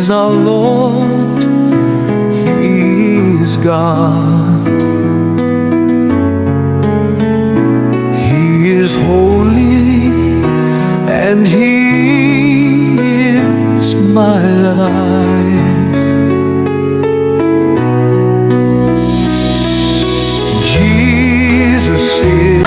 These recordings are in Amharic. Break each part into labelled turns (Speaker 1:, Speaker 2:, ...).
Speaker 1: is our Lord, He is God. He is holy and He is my life. Jesus is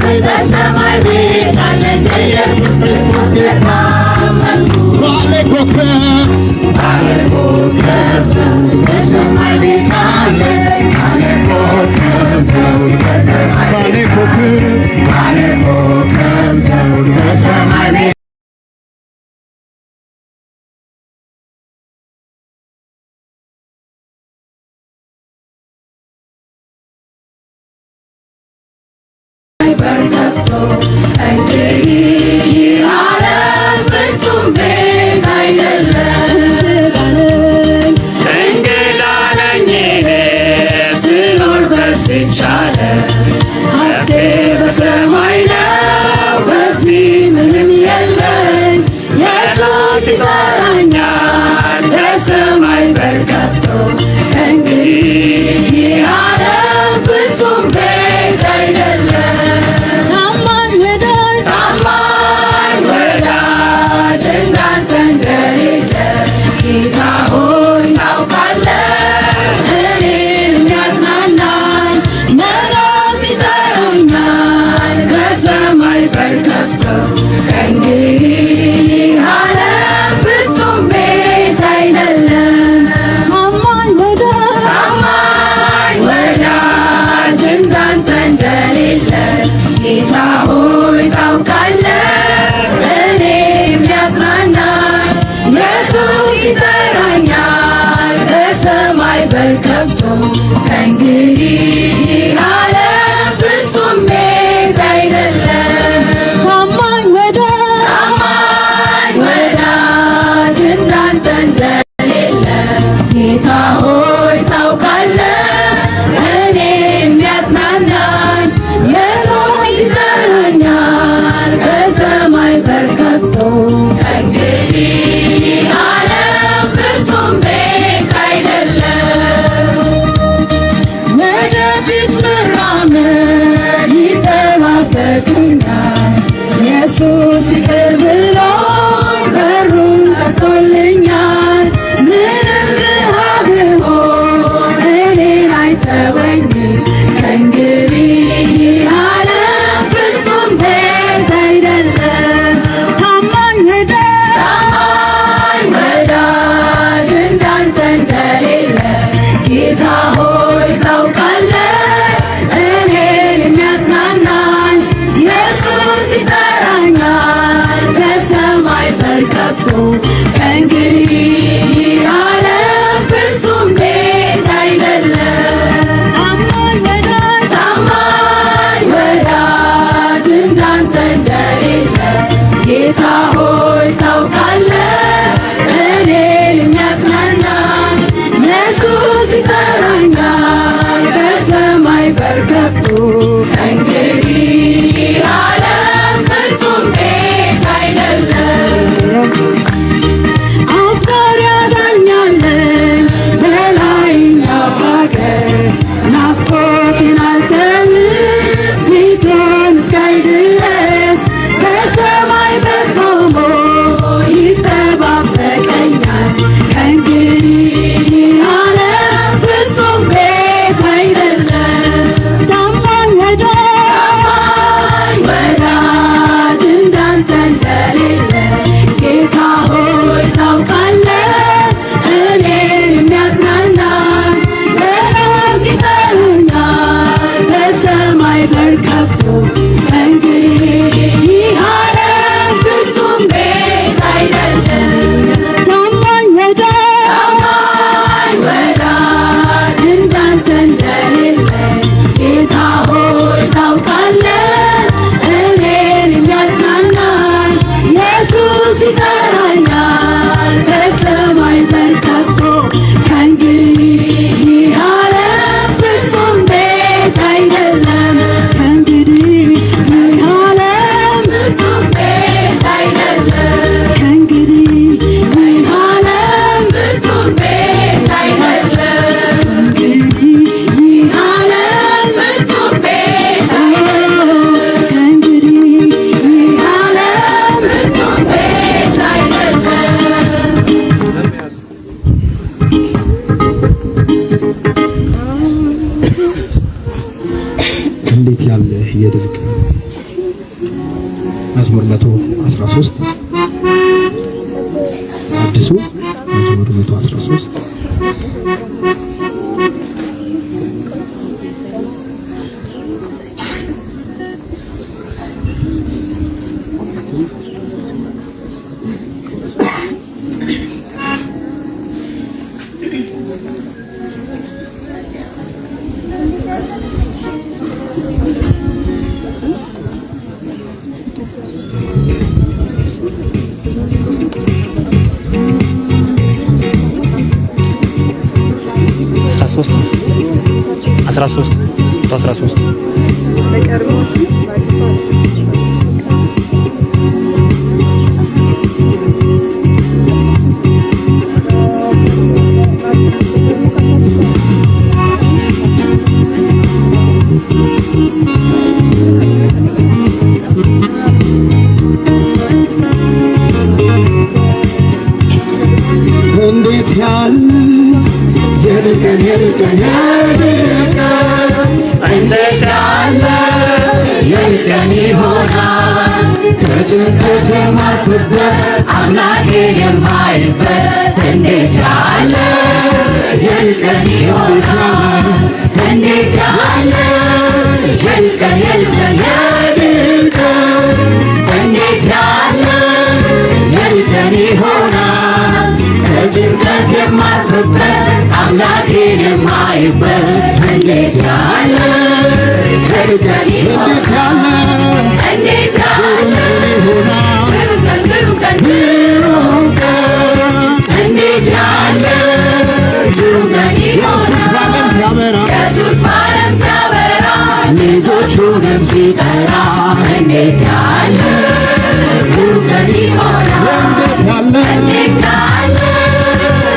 Speaker 2: Say, that's not my bed. በርከፍቶ እንግዲህ ዓለም ፍጹም ቤት አይደለም። እንግዳ ነኝ እኔ ስኖር በዚች ዓለም ሀብቴ በሰማይ ነው በዚህ ምንም የለኝ። ኢየሱስ ይጠራኛል ከሰማይ በር ከፍቶ እንግዲህ ዓለም ፍጹም ቤት አይደለም። ታማኝ ወዳጅ እንዳንተ እንደሌለ ጌታ ሆይ ታውቃለህ። እኔን የሚያጽናናኝ መላእክት ይጠሩኛል ከሰማይ በር ከፍተው ከእንግዲህ ዓለም ፍጹም ቤት አይደለም። ታማኝ ወዳጅ እንዳንተ እንደሌለ ጌታ ሆይ ታውቃለህ። እኔን የሚያጽናናኝ ኢየሱስ ይጠራኛል ከሰማይ በር ከፍቶ ከእንግዲህ ዓለም ፍጹም ቤት አይደለም። ታማኝ ወዳጅ እንዳንተ እንደሌለ ጌታ ሆይ ታውቃለህ። እኔን የሚያጽናናኝ ኢየሱስ ይጠራኛል ከሰማይ በር ከፍቶ ከእንግዲህ ዓለም ፍጹም ቤት አይደለም። ወደፊት መራመድ ይጠባበቁኛል ኢየሱስ ይቅር ብሎኝ በሩን ከፍቶልኛል። ምንም ድሃ ብሆን እኔን አይተወኝም ከእንግዲህ ዓለም ፍጹም ቤት አይደለም። ታማኝ ወዳጅ እንዳንተ እንደሌለ ጌታ ሆይ ታውቃለህ። እኔን የሚያጽናናኝ ኢየሱስ ይጠራኛል ከሰማይ በር ከፍቶ ከእንግዲህ ዓለም ፍጹም ቤት አይደለም። ታማኝ ወዳጅ እንዳንተ እንደሌለ ጌታ ሆይ ታውቃለህ። እኔን የሚያጽናናኝ ኢየሱስ ይጠራኛል ከሰማይ በር ከፍቶ ከእንግዲህ ዓለም ፍጹም ቤት አይደለም። አፍቃሪ ያዳኛለኝ በላይኛው ሀገር ናፍቆቴን አልተውም ፊቴን እስካይ ድረስ ከሰማይ በር ቆሞ ይጠባበቀኛል ከእንግዲህ ዓለም ፍጹም ቤት አይደለም። ታማኝ ወዳጅ እንዳንተ እንደሌለ ጌታ ሆይ ታውቃለህ። እኔን የሚያጽናናኝ ኢየሱስ ይጠራኛል ከሰማይ በር ከፍቶ ከእንግዲህ ዓለም ፍጹም ቤት አይደለም። ታማኝ ወዳጅ እንዳንተ እንደሌለ ጌታ ሆይ ታውቃለህ። እኔን የሚያጽናናኝ ኢየሱስ ይጠራኛል ከሰማይ በር ከፍቶ ከእንግዲህ ዓለም ፍጹም ቤት አይደለም። ከእንግዲህ ዓለም ፍጹም ቤት አይደለም። ከእንግዲህ ዓለም ፍጹም ቤት አይደለም። ከእንግዲህ ዓለም ፍጹም ቤት አይደለም። ከእንግዲህ ዓለም ፍጹም ቤት አይደለም።
Speaker 3: እንዴት ያለ የድል ቀን! መዝሙር 113 አዲሱ መዝሙር 113
Speaker 2: Thank you.
Speaker 4: 13 13
Speaker 3: እንዴት ያለ የድርቀን የድርቀን የድርቀን
Speaker 2: እንዴት ያለ የድርቀን ይሆናል ከጭንቀት የማርፍበት አምላኬ የማይበት እንዴት ያለ የድርቀን ይሆናል እንዴት ያለ የድርቀን የድርቀን የድርቀን እንዴት ያለ የድርቀን ይሆናል ከጭንቀት የማርፍበት አምላኬን የማይበት እንዴት ያለ የድርቀን ይሆናል እንዴት ያለ ግሩም ቀን እንዴት ያለ ግሩም ቀን ይሆናል ኢየሱስ በዓለም ሲያበራ ልጆቹንም ሲጠራ እንዴት ያለ ግሩም ቀን ይሆናል እንዴት ያለ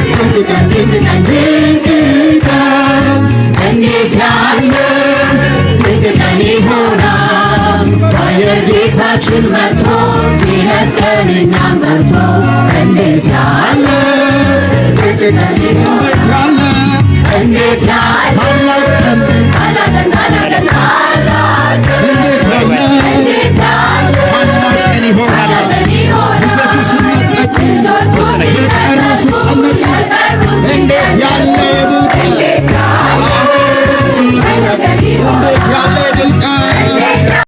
Speaker 2: ድንቅ ቀን ድንቅ ቀን እንዴት ያለ ድንቅ ቀን ይሆናል ባየር ጌታችን መጥቶ ሲነጥቀን እኛን ጠርቶ እንዴት ያለ ድንቅ ቀን ይሆናል